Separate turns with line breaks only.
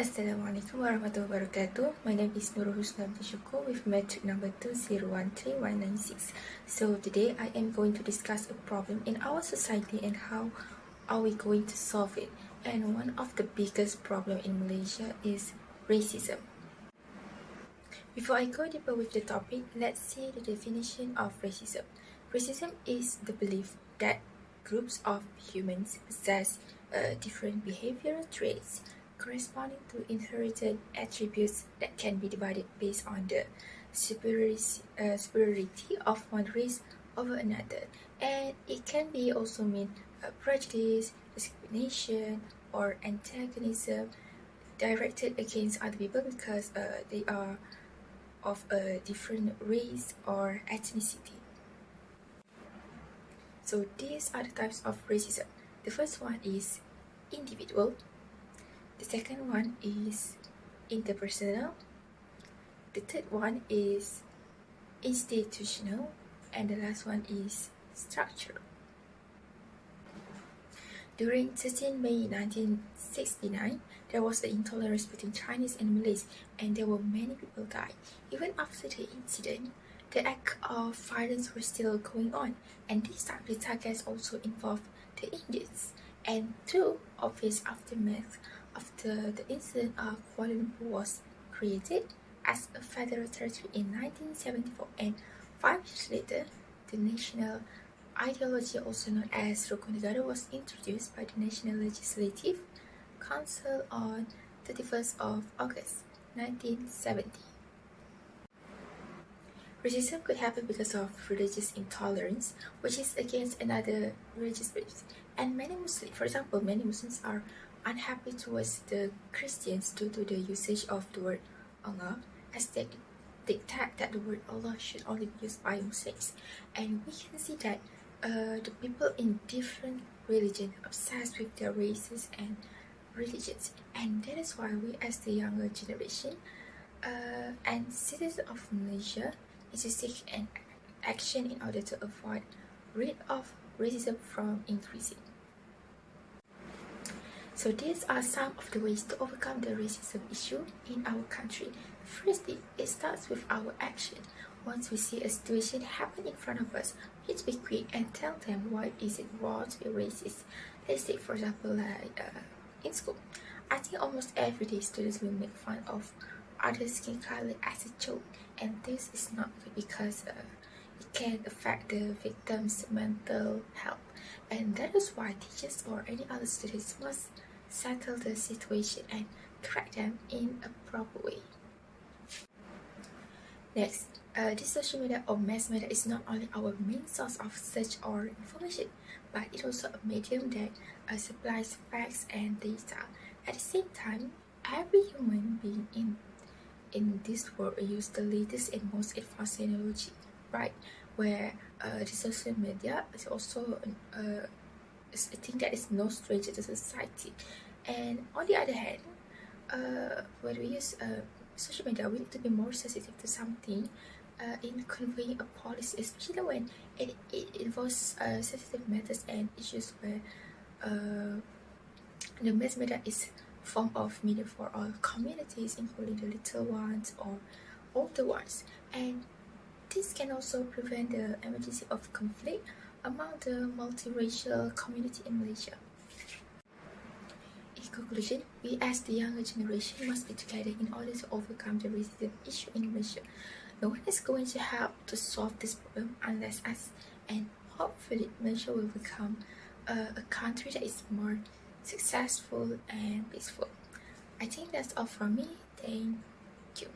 Assalamualaikum warahmatullahi wabarakatuh. My name is Nurul Husna Binti Shukor with metric number 2013196. So today I am going to discuss a problem in our society and how are we going to solve it. And one of the biggest problem in Malaysia is racism. Before I go deeper with the topic, let's see the definition of racism. Racism is the belief that groups of humans possess different behavioral traits corresponding to inherited attributes that can be divided based on the superiority of one race over another. And it can be also mean prejudice, discrimination, or antagonism directed against other people because they are of a different race or ethnicity. So these are the types of racism. The first one is individual. The second one is interpersonal. The third one is institutional. And the last one is structural. During 13 May 1969, there was an intolerance between Chinese and Malays, and there were many people died. Even after the incident, the act of violence was still going on, and this time the targets also involved the Indians. And through obvious aftermath after the incident, Kuala Lumpur was created as a federal territory in 1974, and 5 years later, the national ideology, also known as Rukun Negara, was introduced by the National Legislative Council on 31st of August 1970. Racism could happen because of religious intolerance, which is against another religious belief. And many Muslims, for example, many Muslims are unhappy towards the Christians due to the usage of the word Allah, as they dictate that the word Allah should only be used by Muslims. And we can see that the people in different religions obsessed with their races and religions, and that is why we as the younger generation and citizens of Malaysia need to take an action in order to avoid rate of racism from increasing. So these are some of the ways to overcome the racism issue in our country. Firstly, it starts with our action. Once we see a situation happen in front of us, we need to be quick and tell them why is it wrong to be racist. Let's take for example in school. I think almost every day students will make fun of other skin color as a joke, and this is not good because it can affect the victim's mental health, and that is why teachers or any other students must settle the situation and correct them in a proper way. Next, this social media or mass media is not only our main source of search or information, but it also a medium that supplies facts and data. At the same time, every human being in this world use the latest and most advanced technology, right? Where the social media is also a thing that is no stranger to society. And on the other hand, when we use social media, we need to be more sensitive to something in conveying a policy, especially when it involves sensitive matters and issues where the mass media is form of media for all communities, including the little ones or older ones, and this can also prevent the emergency of conflict among the multiracial community in Malaysia. In conclusion, we as the younger generation must be together in order to overcome the racism issue in Malaysia. No one is going to help to solve this problem unless us, and hopefully Malaysia will become a country that is more successful and peaceful. I think that's all from me. Thank you.